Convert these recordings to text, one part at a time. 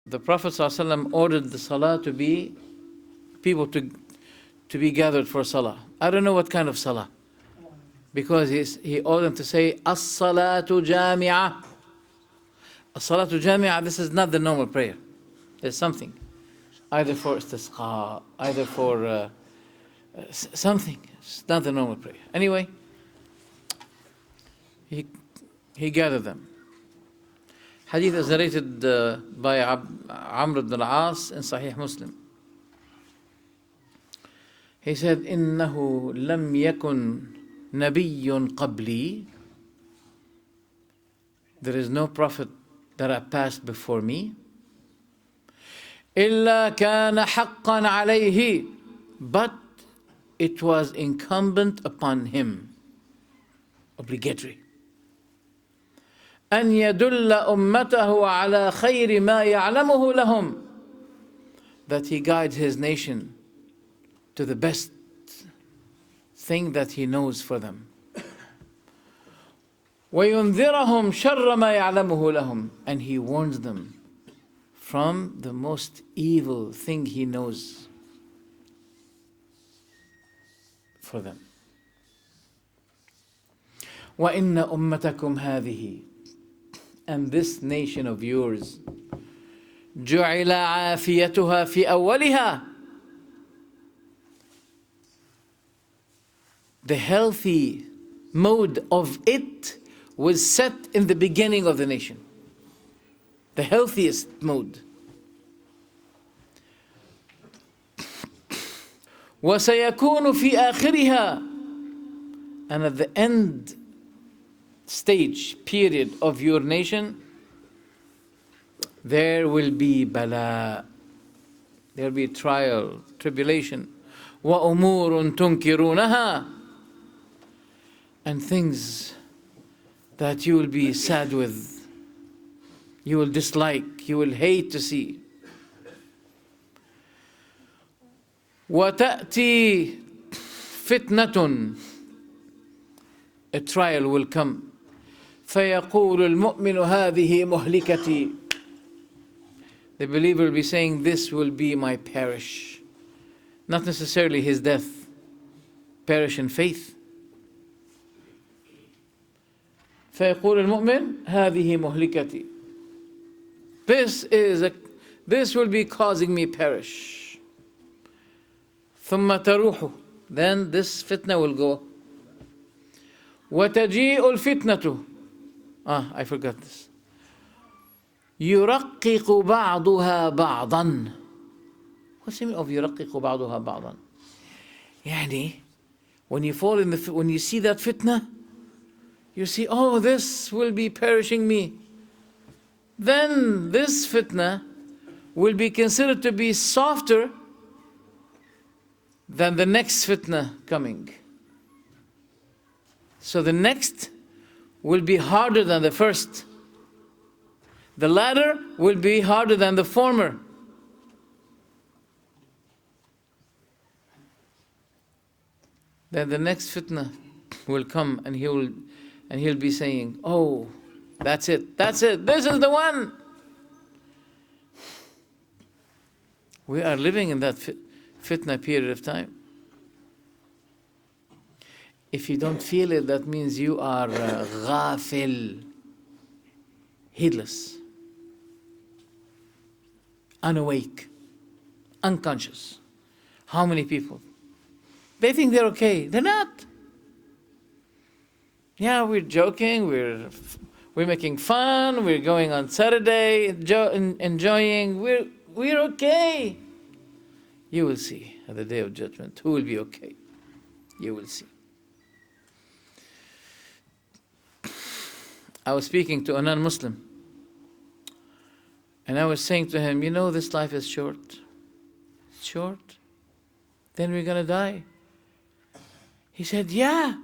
The Prophet ﷺ ordered the salah to be, people to be gathered for salah. I don't know what kind of salah. Because he ordered them to say, As-salatu jami'ah. As-salatu jami'ah, this is not the normal prayer. There's something. Either for istisqa, either for something. It's not the normal prayer. Anyway, he gathered them. Hadith is narrated by Amr ibn al-As in Sahih Muslim. He said, إِنَّهُ لَمْ يَكُنْ نَبِيٌّ قَبْلِي. There is no prophet that have passed before me. إِلَّا كَانَ حَقًّا عَلَيْهِ. But it was incumbent upon him, obligatory. أن يدل أمته على خير ما يعلمه لهم. That he guides his nation to the best thing that he knows for them. وينذرهم شر ما يعلمه لهم. And he warns them from the most evil thing he knows for them. وإن أمتكم هذه. And this nation of yours, جُعِلَ عَافِيَتُهَا فِي أَوَّلِهَا. The healthy mode of it was set in the beginning of the nation. The healthiest mode. وَسَيَكُونُ فِي آخِرِهَا. And at the end stage, period of your nation, there will be bala, there will be trial, tribulation, وَأُمُورٌ تُنْكِرُونَهَا. And things that you will be sad with, you will dislike, you will hate to see. وَتَأْتِي فِتْنَةٌ. A trial will come. فَيَقُولُ الْمُؤْمِنُ هَذِهِ مُهْلِكَتِي. The believer will be saying, this will be my perish. Not necessarily his death. Perish in faith. فَيَقُولُ الْمُؤْمِنُ هَذِهِ مُهْلِكَتِي. This will be causing me perish. ثُمَّ تَرُوحُ. Then this fitna will go. وَتَجِيءُ الْفِتْنَةُ. I forgot this. يُرَقِّقُ بَعْضُهَا بَعْضًا. What's the meaning of يُرَقِّقُ بَعْضُهَا بَعْضًا? يعني, when you see that fitna, you see, oh, this will be perishing me. Then this fitna will be considered to be softer than the next fitna coming. So the next will be harder than the first. The latter will be harder than the former. Then the next fitna will come and he'll be saying, oh, that's it, this is the one. We are living in that fitna period of time. If you don't feel it, that means you are ghafil, heedless, unawake, unconscious. How many people? They think they're okay. They're not. Yeah, we're joking, we're making fun, we're going on Saturday, enjoying, we're okay. You will see at the day of judgment who will be okay. You will see. I was speaking to a non-Muslim, and I was saying to him, you know, this life is short. It's short. Then we're going to die. He said, yeah,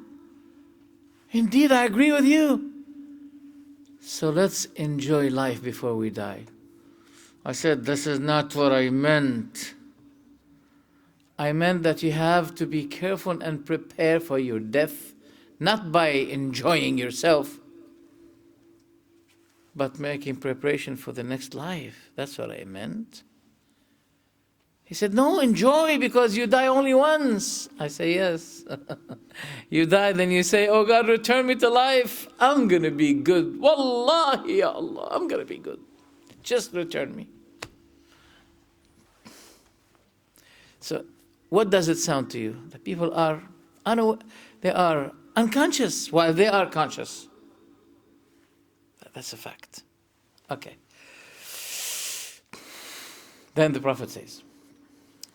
indeed, I agree with you. So let's enjoy life before we die. I said, this is not what I meant. I meant that you have to be careful and prepare for your death, not by enjoying yourself. but making preparation for the next life. That's what I meant. He said, no, enjoy, because you die only once. I say, yes. You die, then you say, oh God, return me to life. I'm going to be good. Wallahi, ya Allah, I'm going to be good. Just return me. So, what does it sound to you? The people are, they are unconscious while they are conscious. That's a fact. Okay. Then the Prophet says,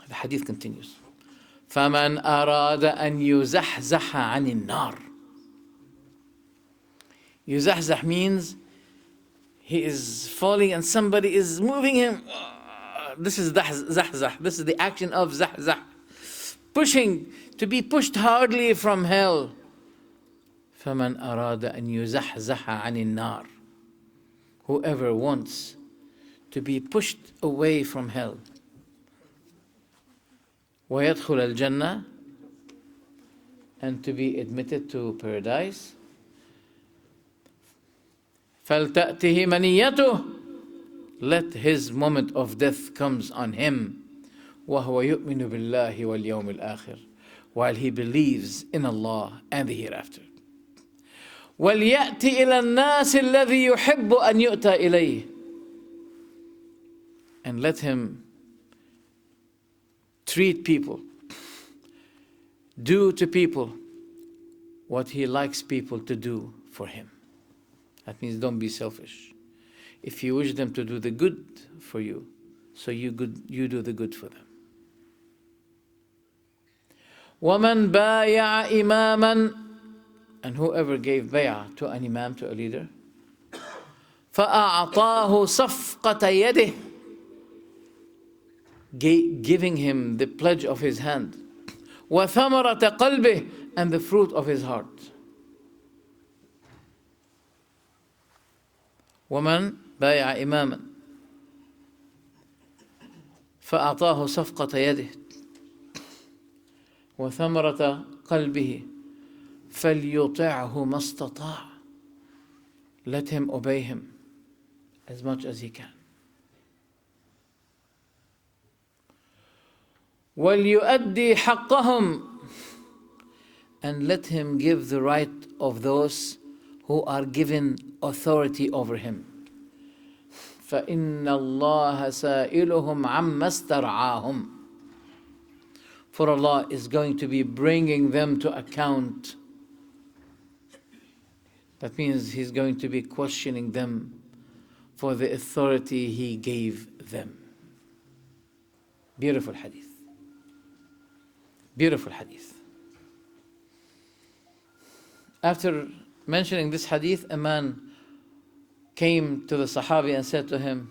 the hadith continues, فَمَنْ أَرَادَ أَنْ يُزَحْزَحَ عَنِ النَّارِ. Yuzahzah means he is falling and somebody is moving him. This is zahzah. This is the action of zahzah. Pushing, to be pushed hardly from hell. فَمَنْ أَرَادَ أَنْ يُزَحْزَحَ عَنِ النَّارِ. Whoever wants to be pushed away from hell, وَيَدْخُلَ الْجَنَّةِ, and to be admitted to paradise, فَلْتَأْتِهِ مَنِيَّتُهُ, let his moment of death comes on him, وَهُوَ يُؤْمِنُ بِاللَّهِ وَالْيَوْمِ الْآخِرِ, while he believes in Allah and the hereafter. وَلْيَأْتِ إِلَى النَّاسِ الَّذِي يُحِبُّ أَنْ يُؤْتَى إِلَيْهِ, and let him treat people, do to people what he likes people to do for him. That means don't be selfish. If you wish them to do the good for you, so you do the good for them. وَمَنْ بَايَعَ إِمَامًا, and whoever gave bay'ah to an imam, to a leader, فَأَعْطَاهُ صَفْقَةَ يَدِهِ, giving him the pledge of his hand, وَثَمَرَةَ قَلْبِهِ, and the fruit of his heart. وَمَنْ بَايَعَ إِمَامًا فَأَعْطَاهُ صَفْقَةَ يَدِهِ وَثَمَرَةَ قَلْبِهِ فَلْيُطِعْهُ مَا اسْتَطَاعَ, let him obey him as much as he can. وَلْيُؤَدِّي حَقَّهُمْ, and let him give the right of those who are given authority over him. فَإِنَّ اللَّهَ سَائِلُهُمْ عَمَّا اسْتَرْعَاهُمْ, for Allah is going to be bringing them to account. That means He's going to be questioning them for the authority He gave them. Beautiful hadith. Beautiful hadith. After mentioning this hadith, a man came to the Sahabi and said to him,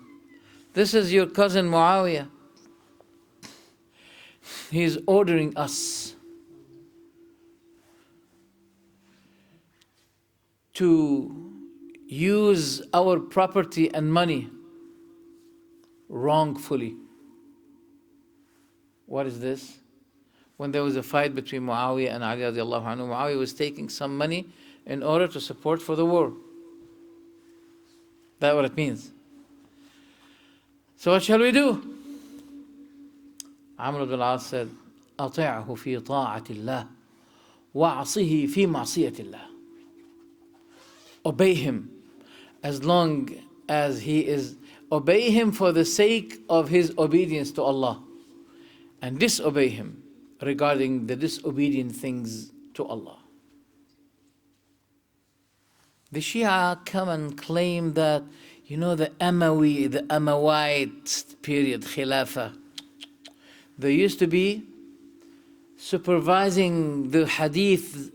this is your cousin Muawiyah. He is ordering us to use our property and money wrongfully. What is this? When there was a fight between Muawiyah and Ali radiallahu anhu, Muawiyah was taking some money in order to support for the war. That's what it means. So what shall we do? Amr ibn al-As said, أطعه في طاعة الله وعصه في معصية الله. Obey him as long as he is, obey him for the sake of his obedience to Allah, and disobey him regarding the disobedient things to Allah. The Shia come and claim that, the Umayyad period, Khilafah, they used to be supervising the hadith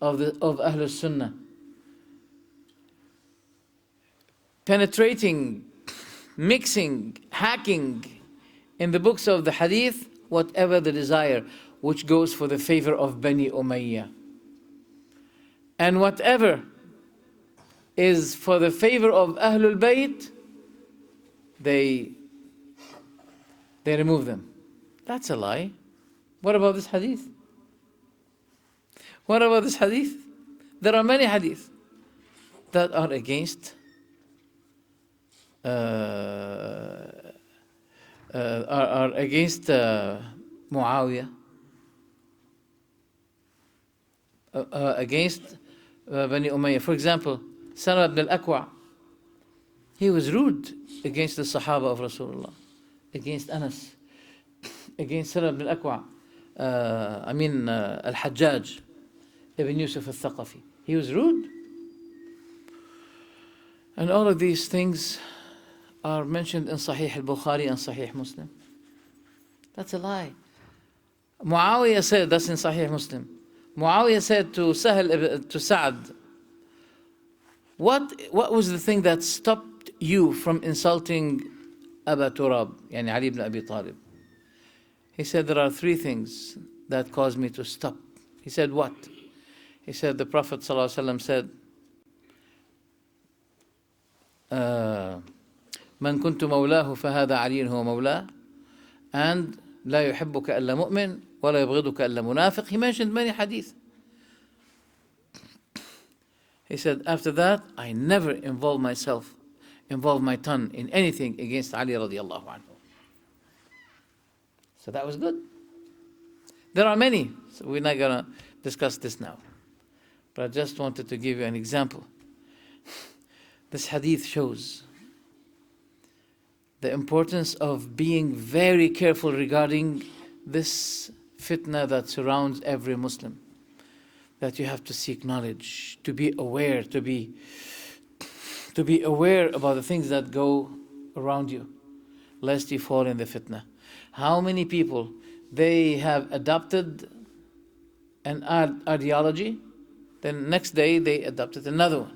of Ahlul Sunnah, penetrating, mixing, hacking in the books of the hadith, whatever the desire, which goes for the favor of Bani Umayyah. And whatever is for the favor of Ahlul Bayt, they remove them. That's a lie. What about this hadith? What about this hadith? There are many hadith that are against are against Muawiyah, against Bani Umayyah. For example, Salama ibn al-Akwa, he was rude against the Sahaba of Rasulullah, against Anas, against Salama ibn al-Akwa, Al-Hajjaj ibn Yusuf al-Thaqafi. He was rude. And all of these things are mentioned in Sahih al-Bukhari and Sahih Muslim. That's a lie. Muawiyah said, that's in Sahih Muslim. Muawiyah said to Sa'ad, what was the thing that stopped you from insulting Aba Turab, yani Ali ibn Abi Talib? He said, there are three things that caused me to stop. He said, what? He said, the Prophet ﷺ said, من كنت مولاه فهذا علي هو مولاه, and لا يحبك إلا مؤمن ولا يبغضك إلا منافق. He mentioned many hadith. He said, after that, I never involve my tongue in anything against Ali radiallahu anhu. So that was good. There are many, so we're not going to discuss this now. But I just wanted to give you an example. This hadith shows the importance of being very careful regarding this fitna that surrounds every Muslim. That you have to seek knowledge, to be aware, to be aware about the things that go around you, lest you fall in the fitna. How many people, they have adopted an ideology, then next day they adopted another one.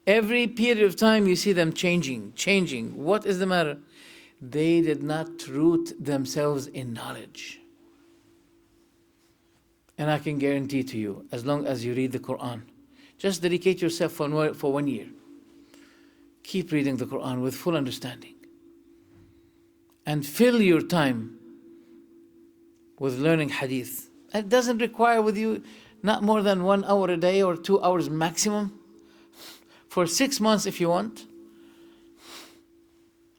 Every period of time you see them changing. What is the matter? They did not root themselves in knowledge. And I can guarantee to you, as long as you read the Quran, just dedicate yourself for 1 year. Keep reading the Quran with full understanding. And fill your time with learning hadith. It doesn't require with you not more than 1 hour a day or 2 hours maximum. For 6 months if you want.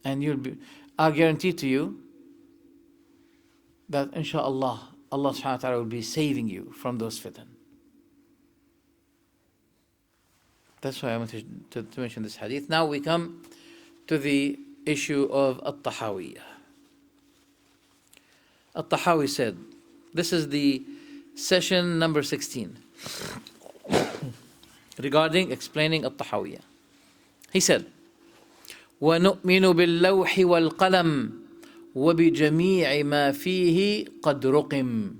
And I guarantee to you that inshaAllah, Allah subhanahu wa ta'ala will be saving you from those fitan. That's why I wanted to mention this hadith. Now we come to the issue of Tahawyah. Tahawyah said, this is the session number 16. Regarding explaining Tahawyah. He said, وَنُؤْمِنُ بِاللَّوْحِ وَالْقَلَمِ وَبِجَمِيعِ مَا فِيهِ قَدْ رُقِمْ.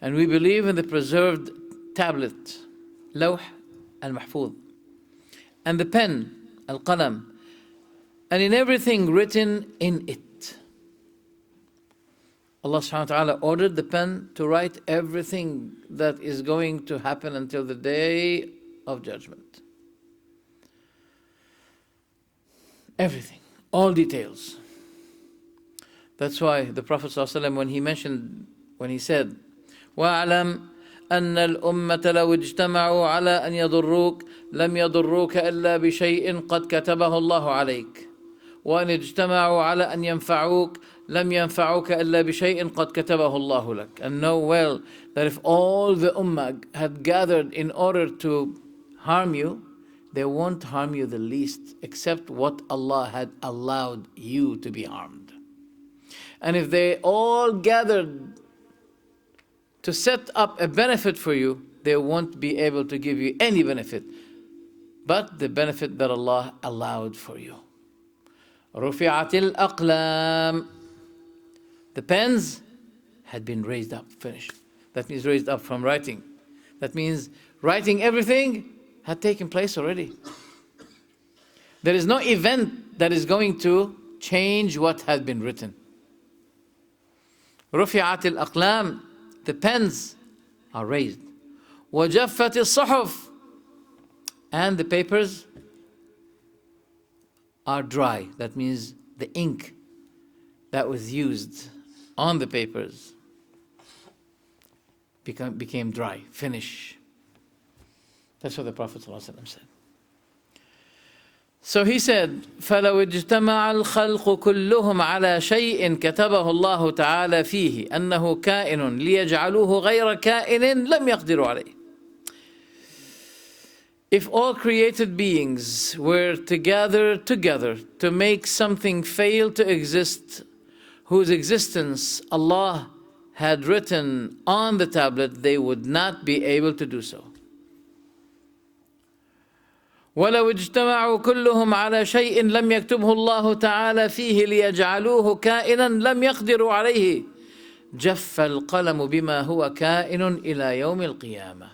And we believe in the preserved tablet, lawh al-mahfuz, and the pen, al-qalam, and in everything written in it. Allah subhanahu wa ta'ala ordered the pen to write everything that is going to happen until the day of judgment. Everything, all details. That's why the Prophet ﷺ, when he said, وَاعْلَمْ أَنَّ الْأُمَّةَ لَوْ اجْتَمَعُوا عَلَىٰ أَنْ يَضُرُّوكَ لَمْ يَضُرُّوكَ إِلَّا بِشَيْءٍ قَدْ كَتَبَهُ اللَّهُ عَلَيْكَ وَأَنْ اجْتَمَعُوا عَلَىٰ أَنْ يَنْفَعُوكَ لَمْ يَنْفَعُوكَ إِلَّا بِشَيْءٍ قَدْ كَتَبَهُ اللَّهُ لَكَ. And know well that if all the ummah had gathered in order to harm you, they won't harm you the least, except what Allah had allowed you to be harmed. And if they all gathered to set up a benefit for you, they won't be able to give you any benefit, but the benefit that Allah allowed for you. رُفِعَتِ الْأَقْلَامِ. The pens had been raised up, finished. That means raised up from writing. That means writing everything had taken place already. There is no event that is going to change what had been written. رُفِعَتِ الْأَقْلَامِ. The pens are raised. وَجَفَّتِ الصُّحُفِ. And the papers are dry. That means the ink that was used on the papers became dry, finish. That's what the Prophet ﷺ said. So he said, فَلَوْ اجْتَمَعَ الْخَلْقُ كُلُّهُمْ عَلَى شَيْءٍ كَتَبَهُ اللَّهُ تَعَالَى فِيهِ أَنَّهُ كَائِنٌ لِيَجْعَلُوهُ غَيْرَ كَائِنٍ لَمْ يَقْدِرُوا عَلَيْهِ. If all created beings were to gather together to make something fail to exist, whose existence Allah had written on the tablet, they would not be able to do so. وَلَوْ اجْتَمَعُوا كُلُّهُمْ عَلَى شَيْءٍ لَمْ يَكْتُبْهُ اللَّهُ تَعَالَى فِيهِ لِيَجْعَلُوهُ كَائِنًا لَمْ يَقْدِرُوا عَلَيْهِ جَفَّ الْقَلَمُ بِمَا هُوَ كَائِنٌ إِلَى يَوْمِ الْقِيَامَةِ.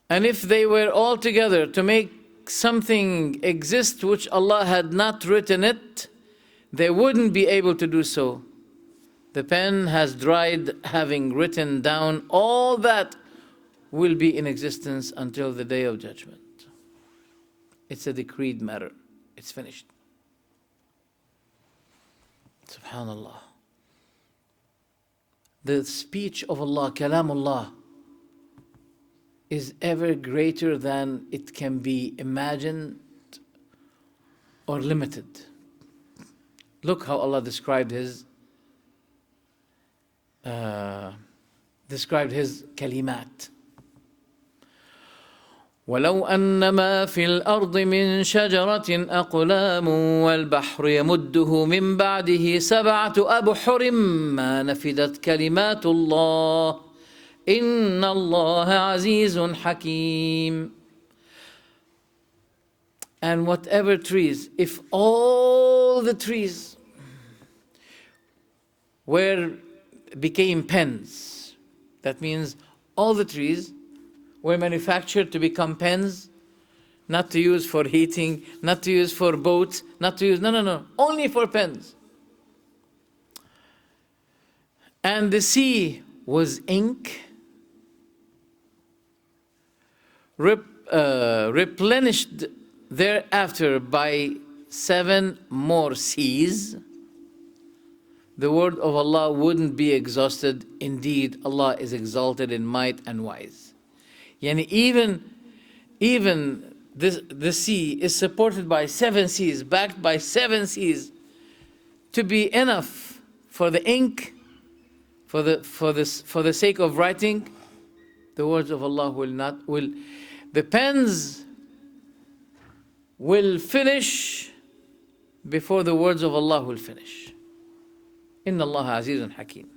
And if they were all together to make something exist which Allah had not written it, they wouldn't be able to do so. The pen has dried, having written down all that will be in existence until the day of judgment. It's a decreed matter. It's finished. Subhanallah. The speech of Allah, kalamullah, is ever greater than it can be imagined or limited. Look how Allah described His kalimat. وَلَوْ أَنَّمَا فِي الْأَرْضِ مِنْ شَجَرَةٍ أَقْلَامٌ وَالْبَحْرُ يَمُدُّهُ مِنْ بَعْدِهِ سَبْعَةُ أَبْحُرٍ مَا نَفِدَتْ كَلِمَاتُ اللَّهِ إِنَّ اللَّهَ عَزِيزٌ حَكِيمٌ. And whatever trees, if all the trees became pens, that means all the trees were manufactured to become pens, not to use for heating, not to use for boats, not to use, no, only for pens. And the sea was ink, replenished thereafter by 7 more seas, the word of Allah wouldn't be exhausted. Indeed, Allah is exalted in might and wise. Yani even the sea is supported by 7 seas, backed by 7 seas, to be enough for the ink, for the sake of writing. The words of Allah the pens will finish before the words of Allah will finish. Inna Allah azizun hakim.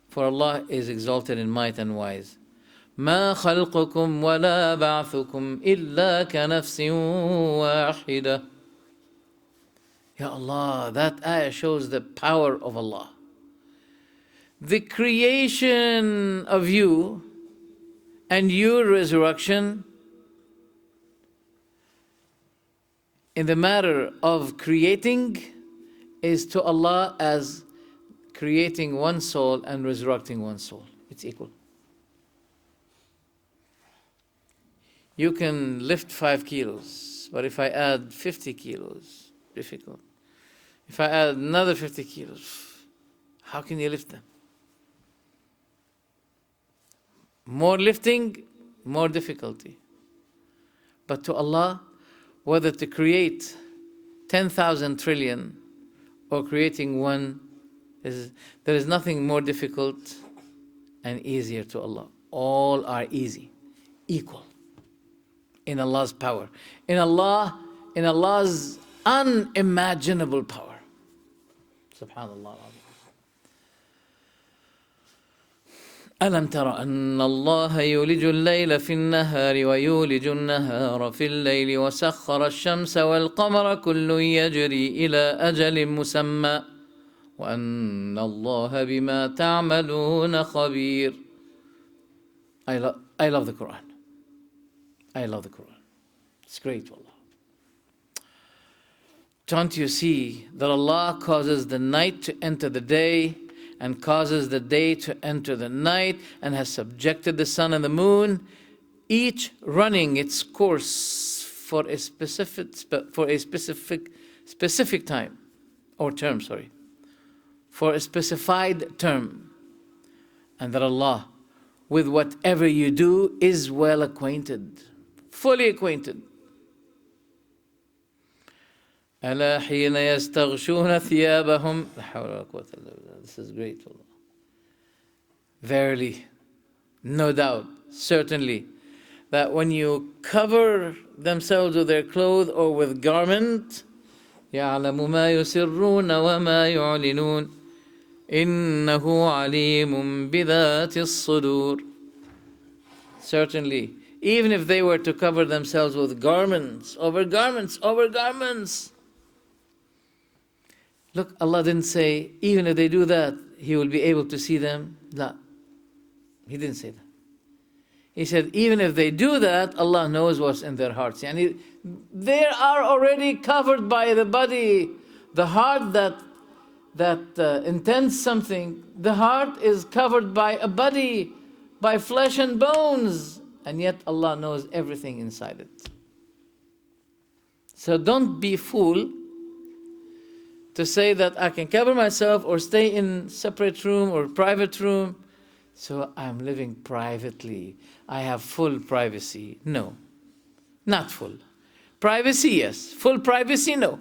For Allah is exalted in might and wise. ما خلقكم ولا بعثكم إلا كنفس واحدة. Ya Allah, that ayah shows the power of Allah. The creation of you and your resurrection in the matter of creating is to Allah as creating one soul and resurrecting one soul. It's equal. You can lift 5 kilos, but if I add 50 kilos, difficult. If I add another 50 kilos, how can you lift them? More lifting, more difficulty. But to Allah, whether to create 10,000 trillion or creating one, there is nothing more difficult and easier to Allah. All are easy, equal in Allah's power, in Allah's unimaginable power. Subhanallah. ألم تر أن الله يولج الليل في النهار ويولج النهار في الليل وسخر الشمس والقمر كل يجري إلى أجل مسمى وأن الله بما تعملون خبير. I love the Quran. I love the Quran. It's great, wallah. Don't you see that Allah causes the night to enter the day and causes the day to enter the night, and has subjected the sun and the moon, each running its course for a specific time or term, for a specified term, and that Allah with whatever you do is well acquainted, fully acquainted. ألا حين يستغشون ثيابهم لا حول ولا قوة إلا بالله. This is great. Verily, no doubt, certainly, that when you cover themselves with their clothes or with garment, يعلم ما يسرون وما يعلنون إنه عليم بذات الصدور. Certainly, even if they were to cover themselves with garments, over garments, over garments. Look, Allah didn't say, even if they do that, He will be able to see them. No, He didn't say that. He said, even if they do that, Allah knows what's in their hearts. Yani, they are already covered by the body. The heart that intends something, the heart is covered by a body, by flesh and bones. And yet Allah knows everything inside it. So don't be fooled to say that I can cover myself or stay in separate room or private room. So I'm living privately. I have full privacy. No, not full. Privacy, yes. Full privacy, no.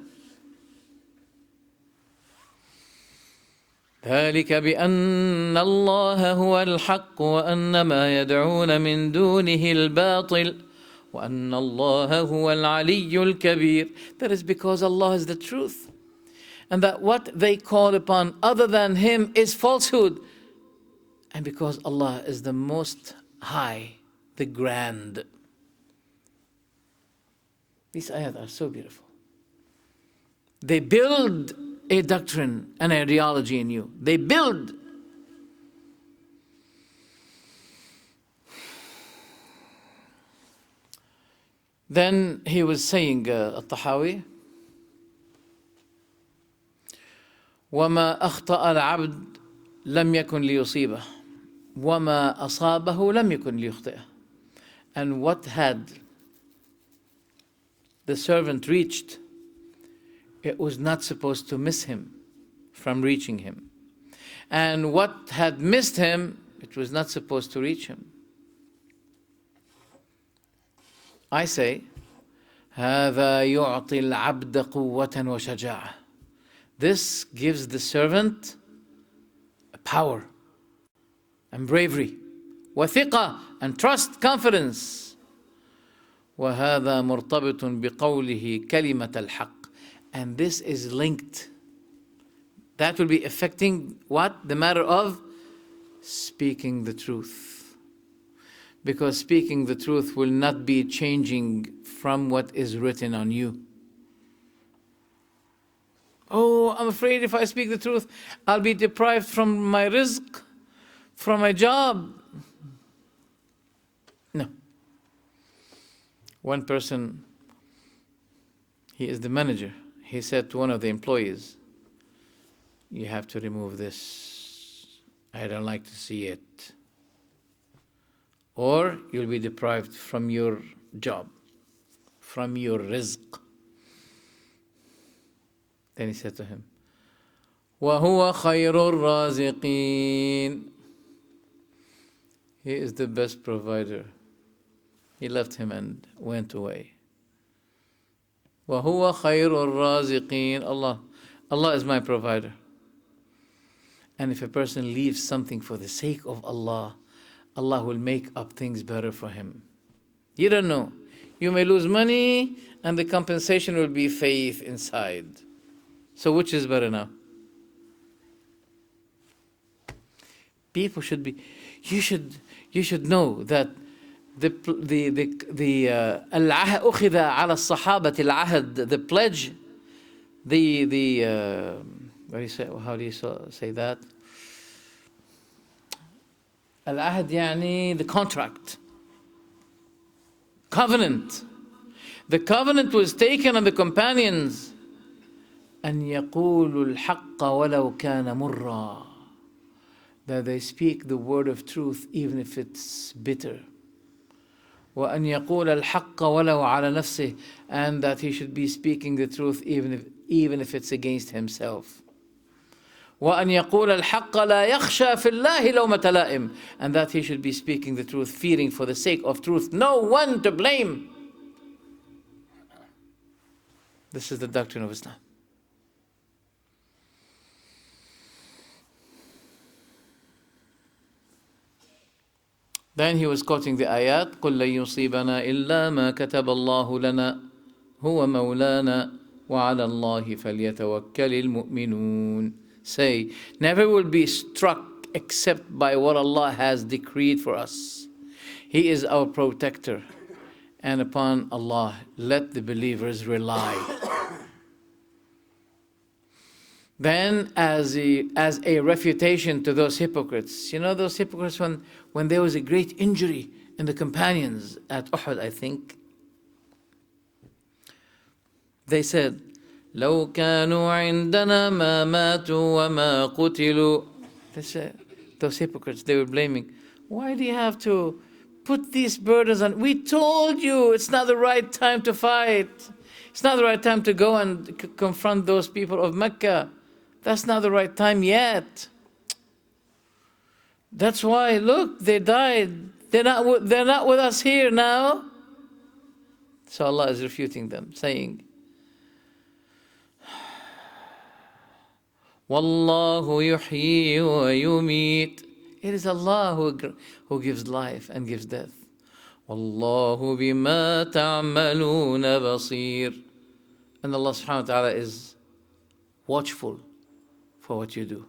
ذلك بأن الله هو الحق وأن ما يدعون من دونه الباطل وأن الله هو العلي الكبير. That is because Allah is the truth. And that what they call upon other than Him is falsehood. And because Allah is the most high, the grand. These ayat are so beautiful. They build a doctrine and ideology in you. They build. Then he was saying, الطحاوية وما أخطأ العبد لم يكن ليصيبه وما أصابه لم يكن ليخطئه. And what had the servant reached, it was not supposed to miss him from reaching him. And what had missed him, it was not supposed to reach him. I say, هذا يعطي العبد قوة وشجاعة. This gives the servant power and bravery, وثقة and trust, confidence. وهذا مرتبط بقوله كلمة الحق. And this is linked. That will be affecting what? The matter of speaking the truth. Because speaking the truth will not be changing from what is written on you. Oh, I'm afraid if I speak the truth, I'll be deprived from my rizq, from my job. No. One person, he is the manager. He said to one of the employees, you have to remove this. I don't like to see it. Or you'll be deprived from your job, from your rizq. Then he said to him, وَهُوَ خَيْرُ الرَّازِقِينَ. He is the best provider. He left him and went away. وَهُوَ خَيْرُ الرَّازِقِينَ. Allah is my provider. And if a person leaves something for the sake of Allah, Allah will make up things better for him. You don't know. You may lose money and the compensation will be faith inside. So which is better now? People should be, you should know that أخذ على الصحابة العهد, the pledge, how do you say that? العهد يعني the contract, covenant. The covenant was taken on the companions. أن يقولوا الحق ولو كان مرا. That they speak the word of truth even if it's bitter. وأن يقول الحق ولو على نفسه. And that he should be speaking the truth even if it's against himself. وأن يقول الحق لا يخشى في الله لومة لائم. And that he should be speaking the truth, fearing for the sake of truth no one to blame. This is the doctrine of Islam. Then he was quoting the ayat, قُلْ لَن يُصِيبَنَا إِلَّا مَا كَتَبَ اللَّهُ لَنَا هُوَ مَوْلَانَا وَعَلَى اللَّهِ فَلْيَتَوَكَّلِ الْمُؤْمِنُونَ. Say, never will be struck except by what Allah has decreed for us. He is our protector, and upon Allah let the believers rely. Then as a refutation to those hypocrites, you know those hypocrites when there was a great injury in the companions at Uhud, I think, they said, لو كانوا عندنا ما ماتوا وما قتلوا. They said, those hypocrites, they were blaming, why do you have to put these burdens on? We told you it's not the right time to fight. It's not the right time to go and confront those people of Mecca. That's not the right time yet. That's why, look, they died. They're not with us here now. So Allah is refuting them, saying, Wallahu yuhyi wa yumit. It is Allah who gives life and gives death. Wallahu bima ta'maluna basir. And Allah subhanahu wa ta'ala is watchful for what you do.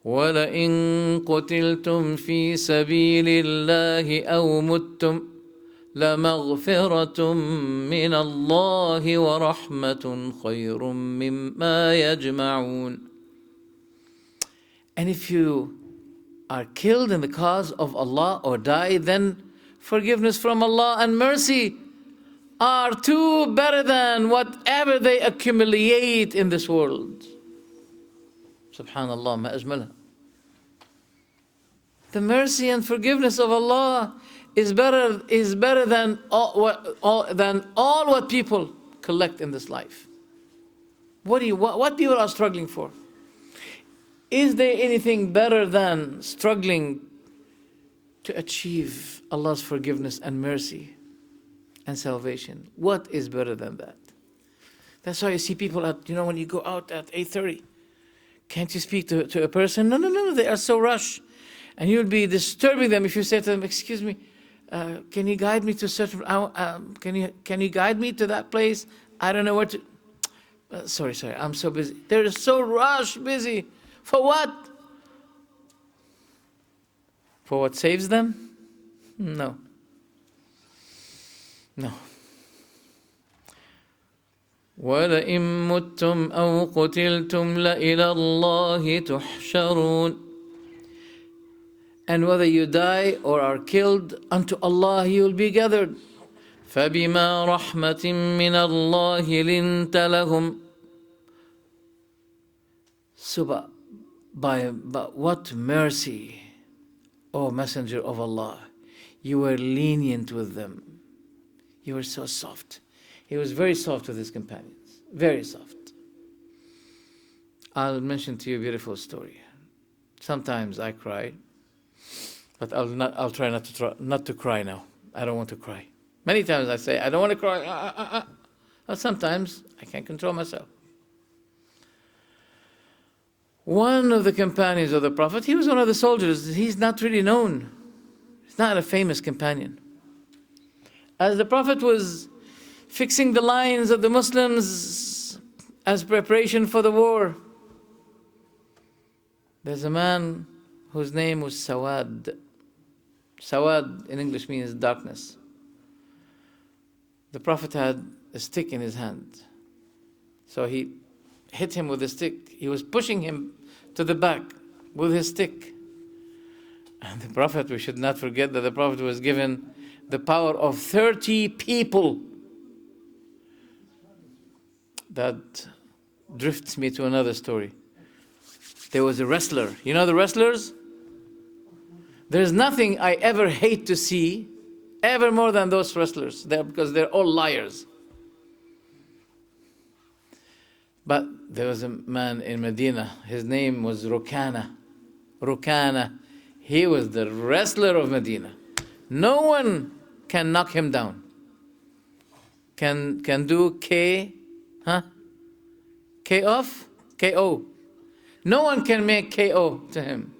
وَلَئِن قُتِلْتُمْ فِي سَبِيلِ اللَّهِ أَوْ مُتُّمْ لَمَغْفِرَةٌ مِّنَ اللَّهِ وَرَحْمَةٌ خَيْرٌ مِّمَّا يَجْمَعُونَ. And if you are killed in the cause of Allah or die, then forgiveness from Allah and mercy are too better than whatever they accumulate in this world. Subhanallah, ma ajmalha. The mercy and forgiveness of Allah is better than all what people collect in this life. What people are struggling for? Is there anything better than struggling to achieve Allah's forgiveness and mercy and salvation? What is better than that? That's why you see people when you go out at 8:30, can't you speak to a person? No, they are so rushed. And you'll be disturbing them if you say to them, excuse me, can you guide me to certain, can you guide me to that place? I don't know where to, sorry, I'm so busy. They're so rushed, busy. For what? For what saves them? No. وَلَئِن مُتُّمْ أَوْ قُتِلْتُمْ لَإِلَى اللَّهِ تُحْشَرُونَ. And whether you die or are killed, unto Allah you will be gathered. فَبِمَا رَحْمَةٍ مِّنَ اللَّهِ لِنْتَ لَهُمْ. So by what mercy, O Messenger of Allah, you were lenient with them. You were so soft. He was very soft with his companions, very soft. I'll mention to you a beautiful story. Sometimes I cry, but I'll try not to cry now. I don't want to cry. Many times I say, I don't want to cry. But sometimes I can't control myself. One of the companions of the Prophet, he was one of the soldiers. He's not really known. He's not a famous companion. As the Prophet was fixing the lines of the Muslims as preparation for the war, there's a man whose name was Sawad. Sawad in English means darkness. The Prophet had a stick in his hand. So he hit him with a stick. He was pushing him to the back with his stick. And the Prophet, we should not forget that the Prophet was given the power of 30 people. That drifts me to another story. There was a wrestler. You know the wrestlers? There's nothing I ever hate to see, ever more than those wrestlers, because they're all liars. But there was a man in Medina, his name was Rukana. Rukana. He was the wrestler of Medina. No one can knock him down. Can do K, K off? KO. No one can make KO to him.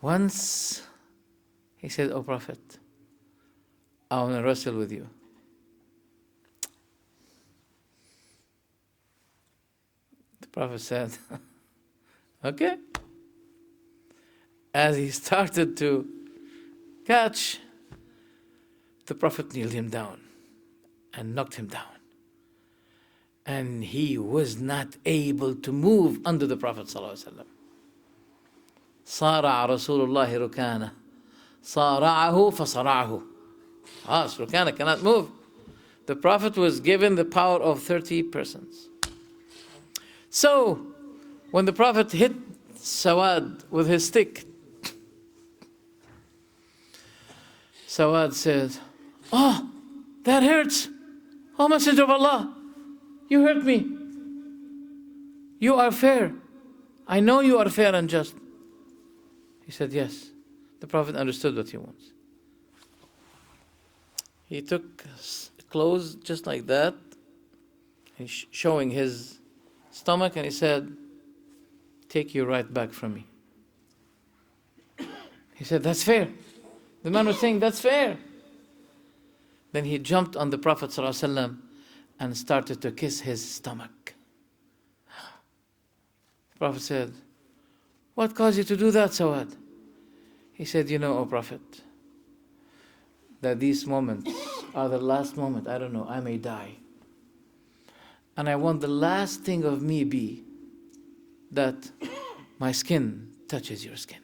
Once he said, "Oh Prophet, I want to wrestle with you." The Prophet said, "Okay." As he started to catch, the Prophet kneeled him down and knocked him down. And he was not able to move under the Prophet ﷺ. صارع رسول الله ركانه صارعه فصرعه. Rukana cannot move. The Prophet was given the power of 30 persons. So, when the Prophet hit Sawad with his stick, Sawad said, "Oh, that hurts. Oh, Messenger of Allah, you hurt me. You are fair. I know you are fair and just." He said, "Yes." The Prophet understood what he wants. He took clothes just like that, showing his stomach, and he said, "Take your right back from me." He said, "That's fair." The man was saying, "That's fair." Then he jumped on the Prophet ﷺ and started to kiss his stomach. The Prophet said, "What caused you to do that, Sawad?" He said, "You know, O Prophet, that these moments are the last moment. I don't know, I may die. And I want the last thing of me be that my skin touches your skin."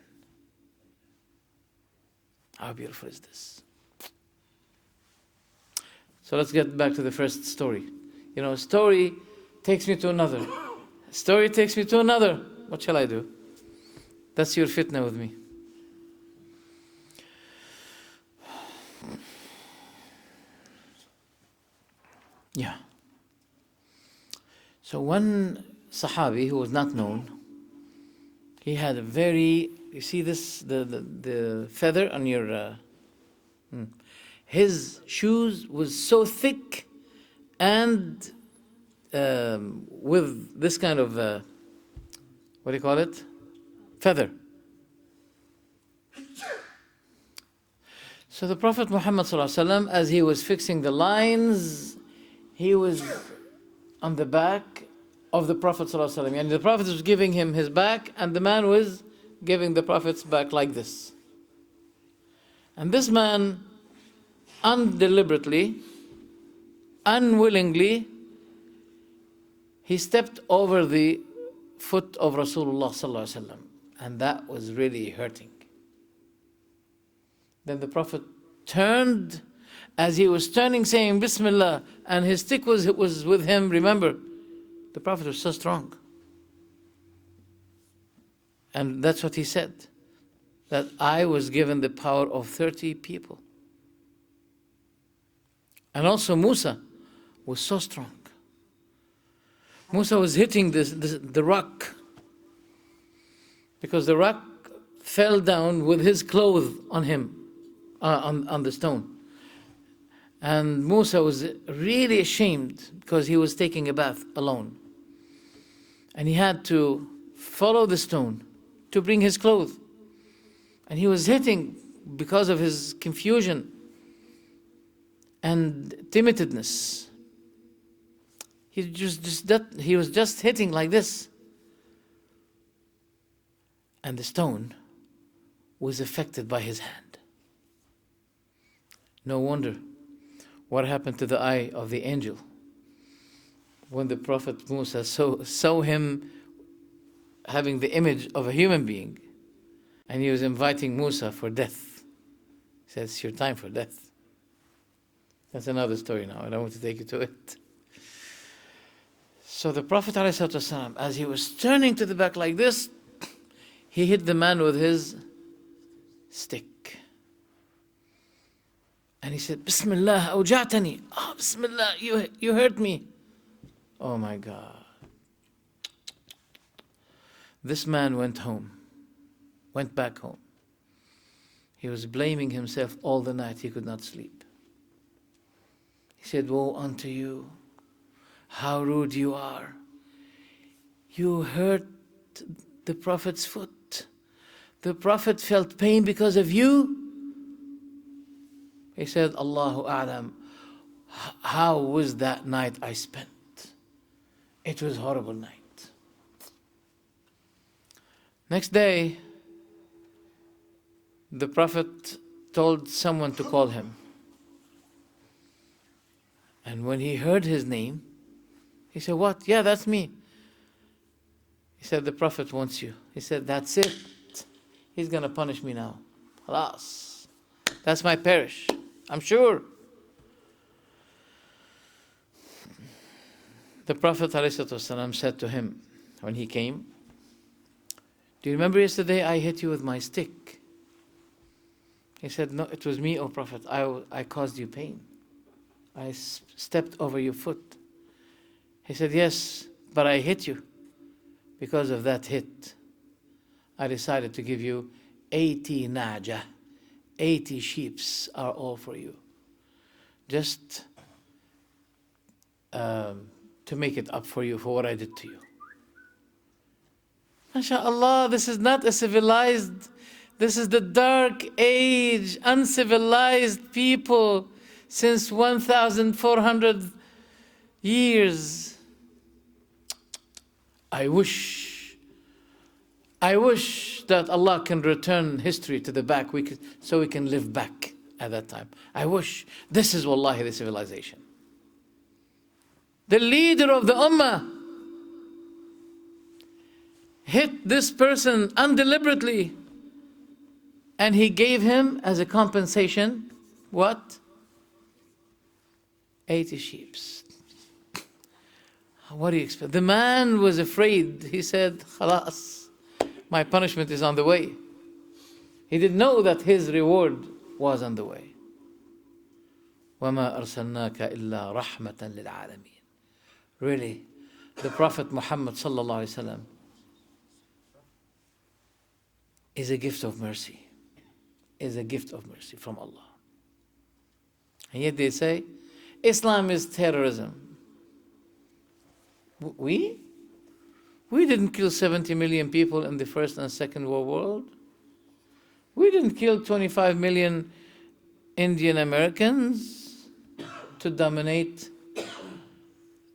How beautiful is this? So let's get back to the first story. You know, a story takes me to another. A story takes me to another. What shall I do? That's your fitna with me. Yeah. So one Sahabi who was not known, he had a very, you see this, the feather on your, his shoes was so thick and with this kind of, what do you call it? Feather. So the Prophet Muhammad ﷺ, as he was fixing the lines, he was on the back of the Prophet ﷺ. And the Prophet was giving him his back, and the man was giving the Prophet's back like this. And this man, undeliberately, unwillingly, he stepped over the foot of Rasulullah ﷺ, and that was really hurting. Then the Prophet turned, as he was turning saying Bismillah, and his stick was with him. Remember, the Prophet was so strong. And that's what he said, that I was given the power of 30 people. And also Musa was so strong. Musa was hitting the rock, because the rock fell down with his clothes on him, on the stone. And Musa was really ashamed because he was taking a bath alone. And he had to follow the stone to bring his clothes. And he was hitting because of his confusion and timidness. He was just hitting like this. And the stone was affected by his hand. No wonder what happened to the eye of the angel when the Prophet Musa saw him having the image of a human being, and he was inviting Musa for death. He said, "It's your time for death." That's another story now. I don't want to take you to it. So the Prophet ﷺ, as he was turning to the back like this, he hit the man with his stick. And he said, Bismillah, awja'tani. Oh, Bismillah, you hurt me. Oh my God. This man went back home. He was blaming himself all the night. He could not sleep. He said, woe unto you. How rude you are. You hurt the Prophet's foot. The Prophet felt pain because of you. He said, Allahu A'lam, how was that night I spent? It was a horrible night. Next day, the Prophet told someone to call him. And when he heard his name, he said, what? Yeah, that's me. He said, the Prophet wants you. He said, that's it. He's going to punish me now. Khalas. That's my parish. I'm sure. The Prophet ﷺ said to him when he came, do you remember yesterday I hit you with my stick? He said, no, it was me, O Prophet. I caused you pain. I stepped over your foot. He said, yes, but I hit you. Because of that hit, I decided to give you 80 najah. 80 sheeps are all for you. Just to make it up for you for what I did to you. MashaAllah, this is not a civilized, this is the dark age, uncivilized people since 1,400 years. I wish that Allah can return history to the back so we can live back at that time. I wish. This is wallahi the civilization. The leader of the ummah hit this person undeliberately, and he gave him as a compensation, what? 80 sheep. What do you expect? The man was afraid. He said, Khalas, my punishment is on the way. He didn't know that his reward was on the way. وَمَا أَرْسَلْنَاكَ إِلَّا رَحْمَةً لِلْعَالَمِينَ. Really, the Prophet Muhammad sallallahu alaihi wasallam is a gift of mercy. Is a gift of mercy from Allah. And yet they say, Islam is terrorism. We didn't kill 70 million people in the First and Second World War. We didn't kill 25 million Indian Americans to dominate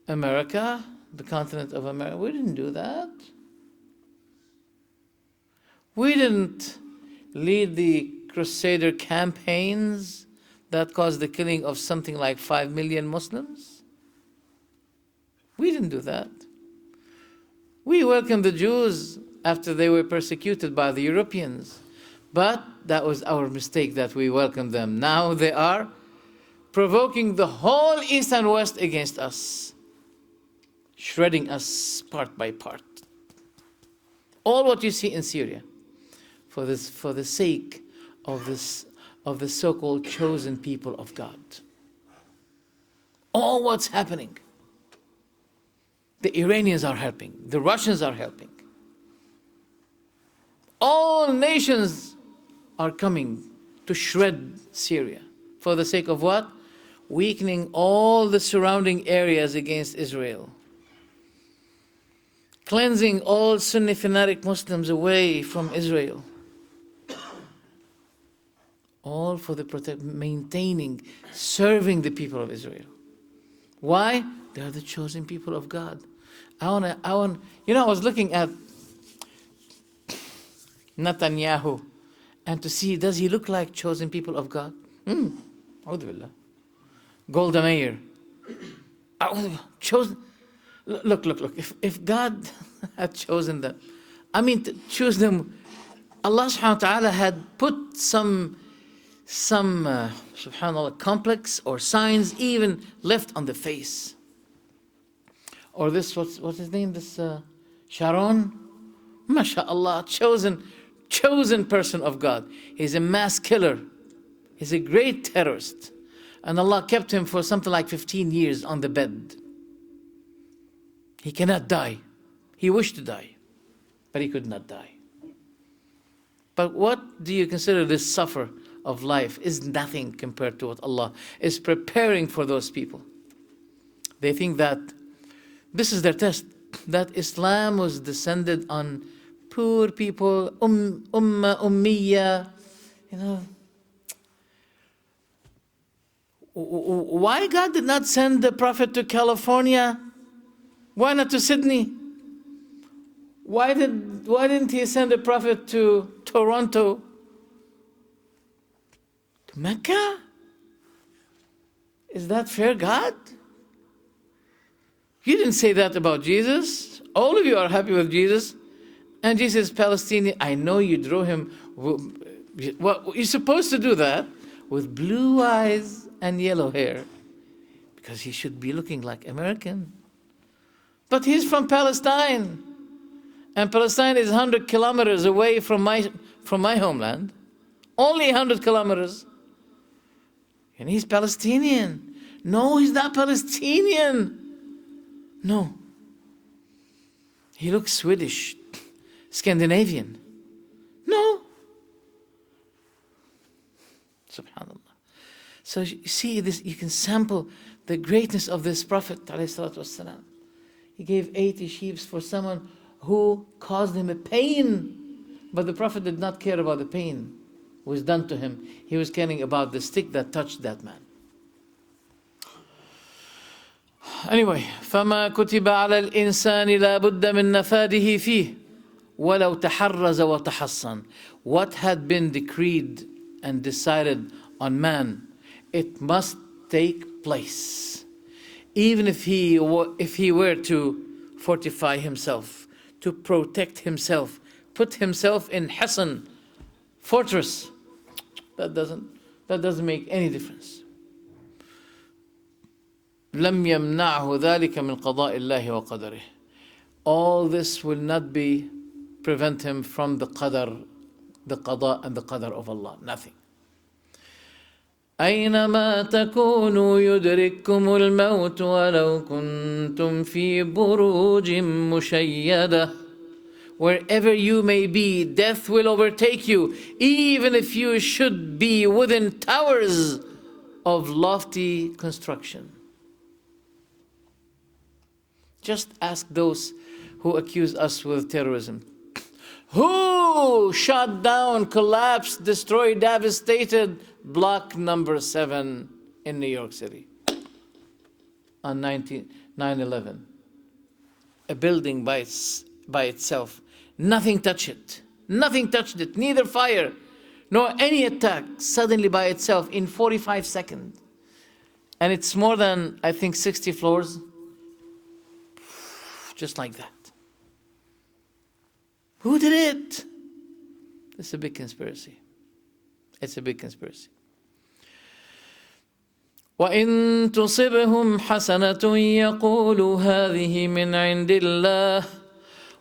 America, the continent of America. We didn't do that. We didn't lead the Crusader campaigns that caused the killing of something like 5 million Muslims. We didn't do that. We welcomed the Jews after they were persecuted by the Europeans. But that was our mistake that we welcomed them. Now they are provoking the whole East and West against us, shredding us part by part. All what you see in Syria, for the sake of the so-called chosen people of God. All what's happening. The Iranians are helping. The Russians are helping. All nations are coming to shred Syria. For the sake of what? Weakening all the surrounding areas against Israel. Cleansing all Sunni fanatic Muslims away from Israel. All for the maintaining, serving the people of Israel. Why? They are the chosen people of God. I was looking at Netanyahu and to see, does he look like chosen people of God? A'udhu billah. Golda Meir. Chosen. Look. If God had chosen them, to choose them, Allah subhanahu wa ta'ala had put some subhanallah, complex or signs even left on the face. Or this, what's his name? This Sharon? MashaAllah, chosen person of God. He's a mass killer. He's a great terrorist. And Allah kept him for something like 15 years on the bed. He cannot die. He wished to die, but he could not die. But what do you consider this suffer of life is nothing compared to what Allah is preparing for those people. They think that this is their test, that Islam was descended on poor people, ummiya, you know. Why God did not send the Prophet to California? Why not to Sydney? Why didn't he send the Prophet to Toronto? To Mecca? Is that fair, God? You didn't say that about Jesus. All of you are happy with Jesus. And Jesus is Palestinian. I know you drew him. Well, you're supposed to do that with blue eyes and yellow hair, because he should be looking like American. But he's from Palestine. And Palestine is 100 kilometers away from my homeland. Only 100 kilometers. And he's Palestinian. No, he's not Palestinian. No. He looks Swedish, Scandinavian. No. Subhanallah. So you see this, you can sample the greatness of this Prophet ﷺ. He gave 80 sheep for someone who caused him a pain. But the Prophet did not care about the pain was done to him. He was caring about the stick that touched that man. Anyway, فما كتب على الإنسان لا بد من نفاده فيه ولو تحرز وتحصن. What had been decreed and decided on man, it must take place. Even if he were to fortify himself, to protect himself, put himself in Hassan, fortress, that doesn't make any difference. لم يمنعه ذلك من قضاء الله وقدره. All this will not prevent him from the qadar, the qada and the qadar of Allah. Nothing. أينما تكونوا يدرككم الموت ولو كنتم في بروج مشيدة. Wherever you may be, death will overtake you, even if you should be within towers of lofty construction. Just ask those who accuse us with terrorism. Who shot down, collapsed, destroyed, devastated block number 7 in New York City on 9/11? A building by itself. Nothing touched it. Nothing touched it. Neither fire nor any attack. Suddenly by itself in 45 seconds. And it's more than, I think, 60 floors. Just like that. Who did it? It's a big conspiracy. It's a big conspiracy. وَإِن تُصِبْهُمْ حَسَنَةٌ يَقُولُوا هَذِهِ مِنْ عِنْدِ اللَّهِ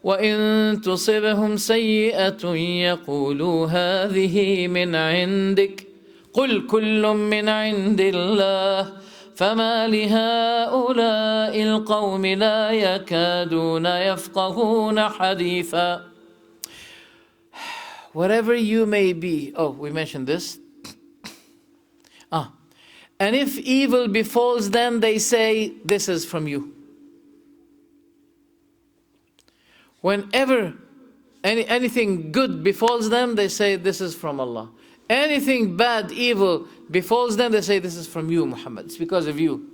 وَإِن تُصِبْهُمْ سَيِّئَةٌ يَقُولُوا هَذِهِ مِنْ عِنْدِكَ قُلْ كُلٌّ مِنْ عِنْدِ اللَّهِ فما لهؤلاء القوم لا يكادون يفقهون حديثا. Whatever you may be. Oh, we mentioned this. And if evil befalls them, they say, this is from you. Whenever anything good befalls them, they say, this is from Allah. Anything bad, evil befalls them, they say, this is from you, Muhammad. It's because of you.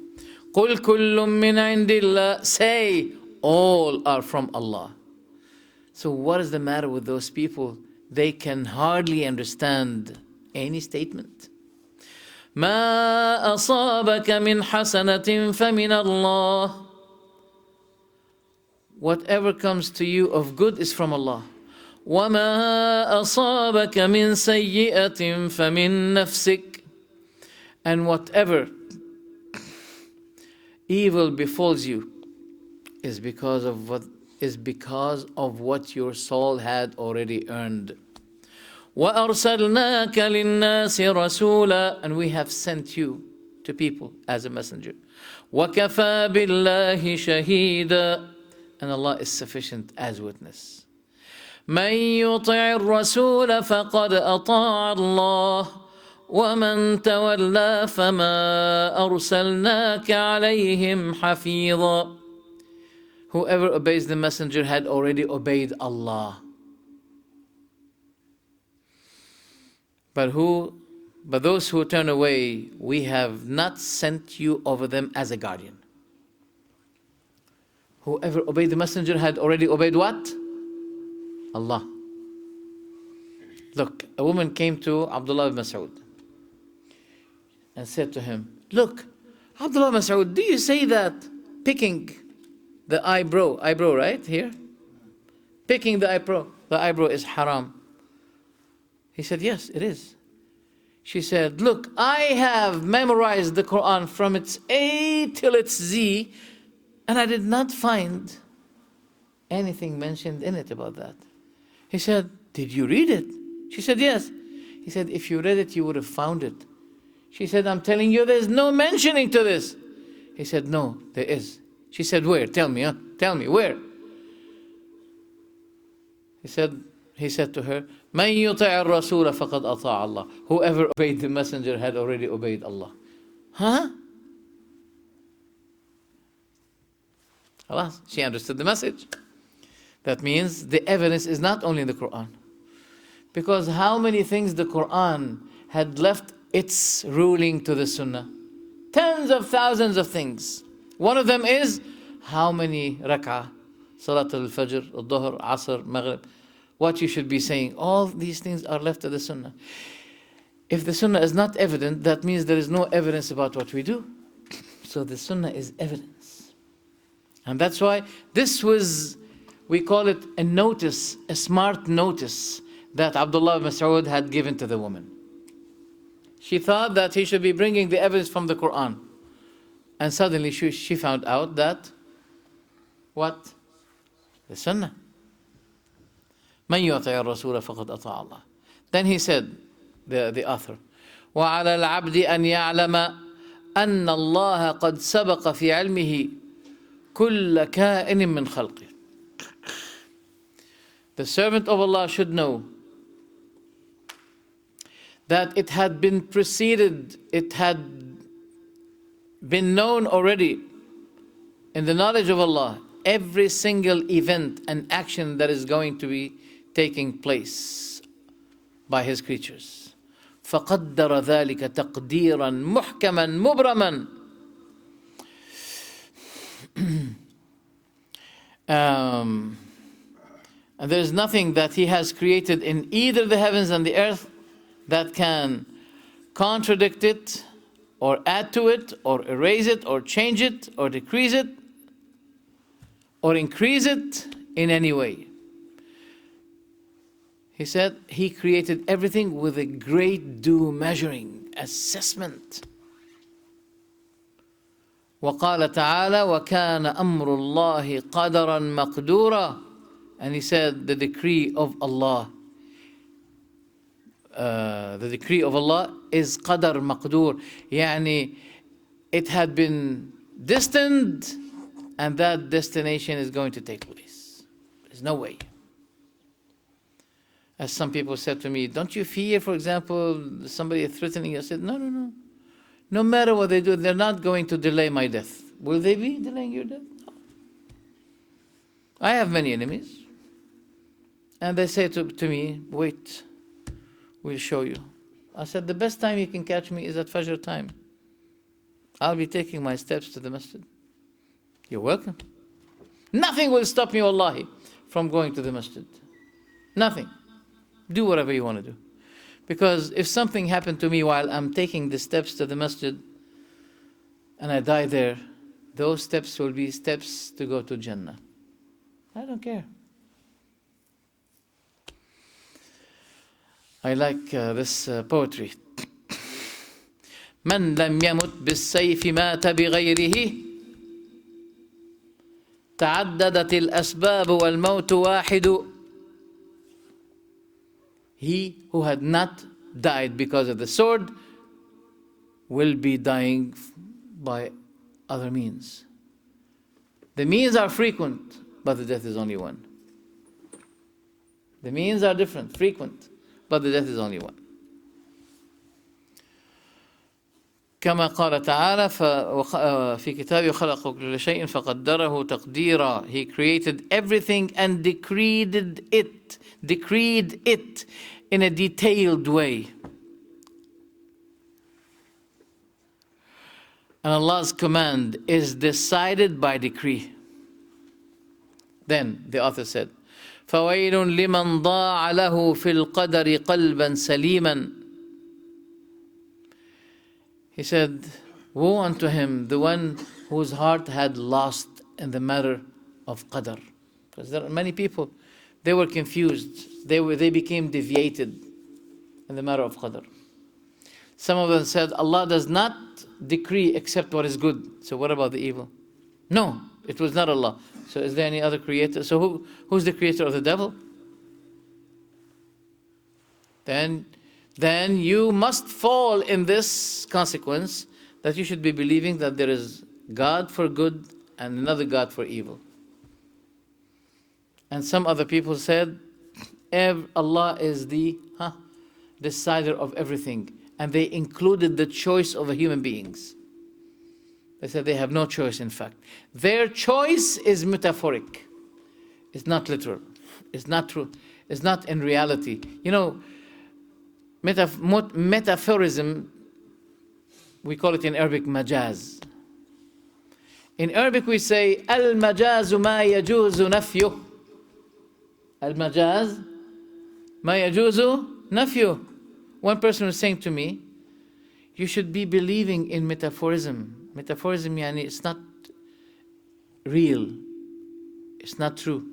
قُلْ كُلٌّ مِّنْ عِنْدِ اللَّهِ. Say, all are from Allah. So what is the matter with those people? They can hardly understand any statement. مَا أَصَابَكَ مِنْ حَسَنَةٍ فَمِنَ اللَّهِ. Whatever comes to you of good is from Allah. وَمَا أَصَابَكَ مِنْ سَيِّئَةٍ فَمِنْ نَفْسِكَ. And whatever evil befalls you is because of what your soul had already earned. وَأَرْسَلْنَاكَ لِلنَّاسِ رَسُولًا. And we have sent you to people as a messenger. وَكَفَى بِاللَّهِ شَهِيدًا, and Allah is sufficient as witness. مَنْ يُطِعِ الرَّسُولَ فَقَدْ أَطَاعَ اللَّهَ وَمَنْ تَوَلَّى فَمَا أَرْسَلْنَاكَ عَلَيْهِمْ حَفِيظًا. Whoever obeys the messenger had already obeyed Allah. But those who turn away, we have not sent you over them as a guardian. Whoever obeyed the messenger had already obeyed what? Allah. Look, a woman came to Abdullah ibn Mas'ud and said to him, look, Abdullah ibn Mas'ud, do you say that picking the eyebrow, right here? Picking the eyebrow is haram? He said, yes, it is. She said, look, I have memorized the Quran from its A till its Z, and I did not find anything mentioned in it about that. He said, did you read it? She said, yes. He said, if you read it, you would have found it. She said, I'm telling you, there's no mentioning to this. He said, no, there is. She said, where? Tell me, where? He said to her, مَنْ يُطِعِ الرَّسُولَ فَقَدْ أَطَاعَ اللَّهِ. Whoever obeyed the messenger had already obeyed Allah. Huh? Alas, she understood the message. That means the evidence is not only in the Quran. Because how many things the Quran had left its ruling to the Sunnah? Tens of thousands of things. One of them is how many rak'ah, Salat al-Fajr, al-Dhuhr, Asr, Maghrib, what you should be saying. All these things are left to the Sunnah. If the Sunnah is not evident, that means there is no evidence about what we do. So the Sunnah is evidence. And that's why this was, we call it a notice, a smart notice that Abdullah ibn Mas'ud had given to the woman. She thought that he should be bringing the evidence from the Quran. And suddenly she found out that, what? The Sunnah. مَنْ يُطِعِ الرَّسُولَ فَقَدْ أَطَاعَ اللَّهَ. Then he said, the author, وَعَلَى الْعَبْدِ أَنْ يَعْلَمَ أَنَّ اللَّهَ قَدْ سَبَقَ فِي عِلْمِهِ كُلَّ كَائِنٍ مِّنْ خَلْقِهِ. The servant of Allah should know that it had been preceded, it had been known already in the knowledge of Allah, every single event and action that is going to be taking place by His creatures. فَقَدَّرَ ذَلِكَ تَقْدِيرًا مُحْكَمًا مُبْرَمًا. And there is nothing that He has created in either the heavens and the earth that can contradict it, or add to it, or erase it, or change it, or decrease it, or increase it in any way. He said He created everything with a great due measuring, assessment. وَقَالَ تَعَالَى وَكَانَ أَمْرُ اللَّهِ قَدَرًا مَقْدُورًا. And He said the decree of Allah, is qadar maqdur. Yani it had been destined, and that destination is going to take place. There's no way. As some people said to me, don't you fear, for example, somebody threatening you? I said, no. No matter what they do, they're not going to delay my death. Will they be delaying your death? No. I have many enemies. And they say to me, wait, we'll show you. I said, the best time you can catch me is at Fajr time. I'll be taking my steps to the masjid. You're welcome. Nothing will stop me, wallahi, from going to the masjid. Nothing. Do whatever you want to do. Because if something happened to me while I'm taking the steps to the masjid and I die there, those steps will be steps to go to Jannah. I don't care. I like this poetry. من لم يمت بالسيف مات بغيره تعددت الأسباب والموت واحد. He who had not died because of the sword, will be dying by other means. The means are frequent, but the death is only one. The means are different, frequent, but the death is only one. كما قال تعالى في كتابه خلق كل شيء فقدره تقديرا. He created everything and decreed it in a detailed way. And Allah's command is decided by decree. Then the author said, فَوَيْلٌ لِمَنْ ضَاعَ لَهُ فِي الْقَدَرِ قَلْبًا سَلِيمًا. He said, woe unto him, the one whose heart had lost in the matter of qadr. Because there are many people, they were confused. They became deviated in the matter of qadr. Some of them said, Allah does not decree except what is good. So what about the evil? No, it was not Allah. So is there any other creator? So who's the creator of the devil? Then you must fall in this consequence that you should be believing that there is God for good and another God for evil. And some other people said, Allah is the decider of everything. And they included the choice of the human beings. They said they have no choice, in fact. Their choice is metaphoric. It's not literal. It's not true. It's not in reality. You know, metaphorism, we call it in Arabic majaz. In Arabic we say al-majazu ma yajuzu nafyu. Al-majaz ma yajuzu nafyu. One person was saying to me, you should be believing in metaphorism. Metaphorism, yani, it's not real. It's not true.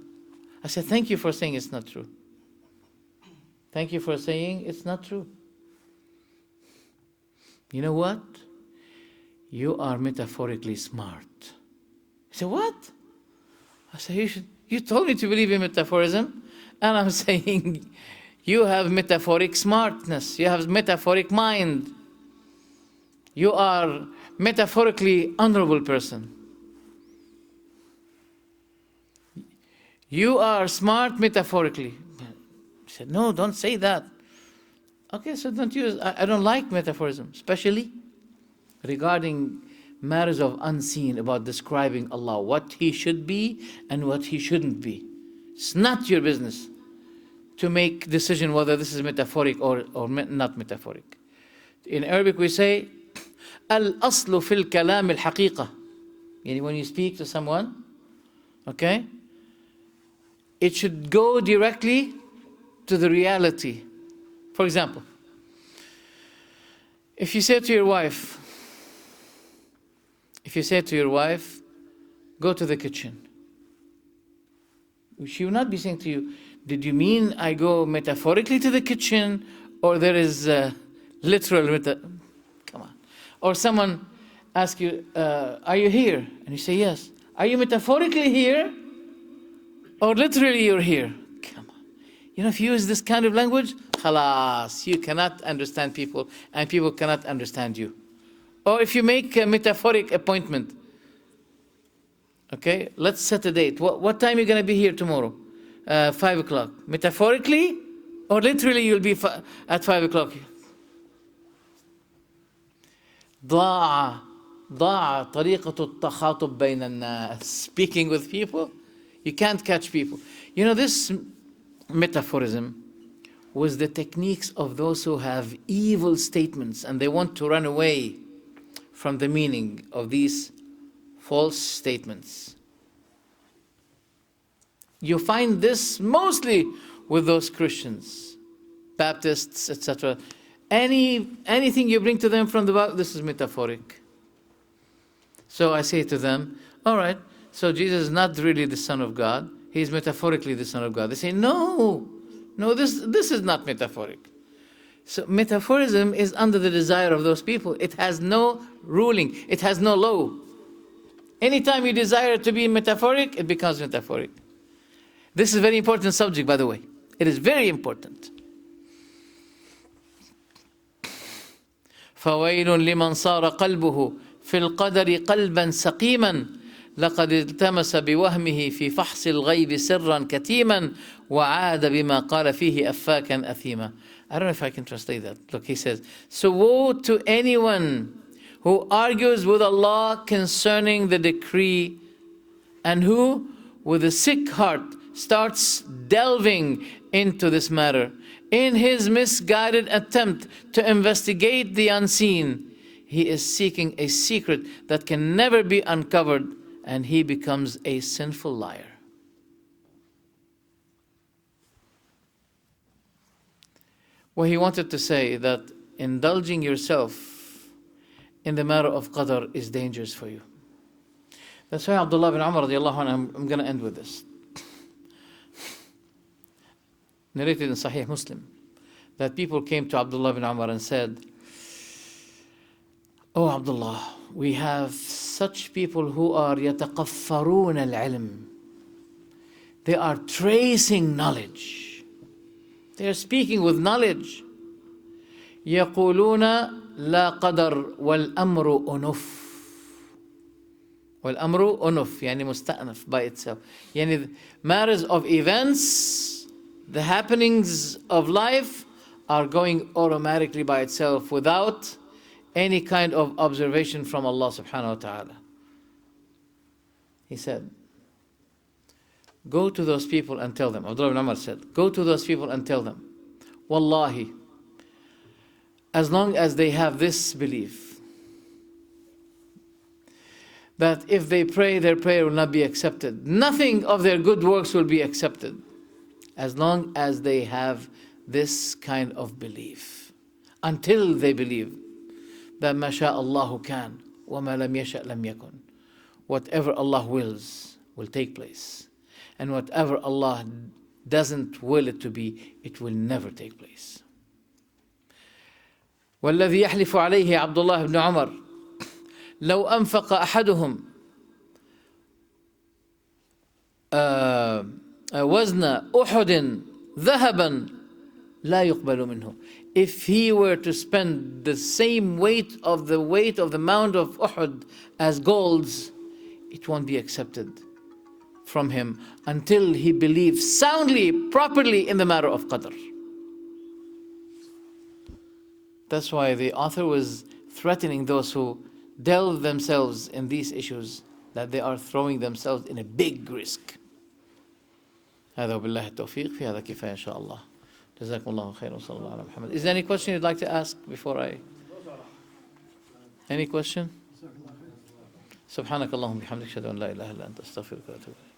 I said, thank you for saying it's not true. Thank you for saying it's not true. You know what? You are metaphorically smart. He said, what? I said, you told me to believe in metaphorism, and I'm saying you have metaphoric smartness. You have metaphoric mind. You are metaphorically honorable person. You are smart metaphorically. He said, no, don't say that. Okay, so don't use, I don't like metaphorism, especially regarding matters of unseen, about describing Allah, what He should be and what He shouldn't be. It's not your business to make decision whether this is metaphoric or not metaphoric. In Arabic we say, al-aslu fil kalam al-haqiqa. When you speak to someone, okay, it should go directly to the reality. For example, if you say to your wife, go to the kitchen, she will not be saying to you, did you mean I go metaphorically to the kitchen, or there is literal come on. Or someone asks you, are you here? And you say yes. Are you metaphorically here, or literally you're here? Come on. If you use this kind of language, khalas, you cannot understand people, and people cannot understand you. Or if you make a metaphoric appointment, okay, let's set a date. What time are you going to be here tomorrow? 5 o'clock. Metaphorically or literally you'll be at 5 o'clock? ضاع طريقة التخاطب بين الناس. Speaking with people, you can't catch people. This metaphorism was the techniques of those who have evil statements and they want to run away from the meaning of these false statements. You find this mostly with those Christians, Baptists, etc. Anything you bring to them from the Bible, this is metaphoric. So I say to them, all right, so Jesus is not really the Son of God. He is metaphorically the Son of God. They say, no, this is not metaphoric. So metaphorism is under the desire of those people. It has no ruling. It has no law. Anytime you desire to be metaphoric, it becomes metaphoric. This is a very important subject, by the way. It is very important. فويل لمن صار قلبه في القدر قلبا سقيما لقد التمس بوهمه في فحص الغيب سرا كتيما وعاد بما قال فيه أفاكا أثيما. I don't know if I can translate that. Look, he says, so woe to anyone who argues with Allah concerning the decree, and who, with a sick heart, starts delving into this matter. In his misguided attempt to investigate the unseen, he is seeking a secret that can never be uncovered, and he becomes a sinful liar. What he wanted to say that indulging yourself in the matter of qadr is dangerous for you. That's why Abdullah bin Umar radiallahu anhu, I'm going to end with this. Narrated in Sahih Muslim, that people came to Abdullah bin Umar and said, "Oh Abdullah, we have such people who are يتقفرون العلم. They are tracing knowledge. They are speaking with knowledge. يقولون لا قدر والأمر أنف." والأمر أنف يعني مستأنف by itself. يعني matters of events, the happenings of life are going automatically by itself without any kind of observation from Allah subhanahu wa ta'ala. He said, go to those people and tell them. Abdul bin Umar said, go to those people and tell them, Wallahi, as long as they have this belief, that if they pray, their prayer will not be accepted. Nothing of their good works will be accepted. As long as they have this kind of belief. Until they believe that ma sha Allahu kan wa ma lam yasha lam yakun. Whatever Allah wills will take place. And whatever Allah doesn't will it to be, it will never take place. والذي يحلف عليه عبد الله بن عمر لو أنفق أحدهم وزن أحد ذهبا لا يقبل منه. If he were to spend the same weight of the mount of Uhud as golds, it won't be accepted from him until he believes soundly, properly in the matter of qadr. That's why the author was threatening those who delve themselves in these issues, that they are throwing themselves in a big risk. هذا وبالله التوفيق. في هذا كفاية إن شاء الله. جزاكم الله خيرا وصلى الله على محمد. Is there any question you'd like to ask before I? Any question? سبحانك اللهم وبحمدك أشهد أن لا إله إلا أنت أستغفرك وأتوب إليك.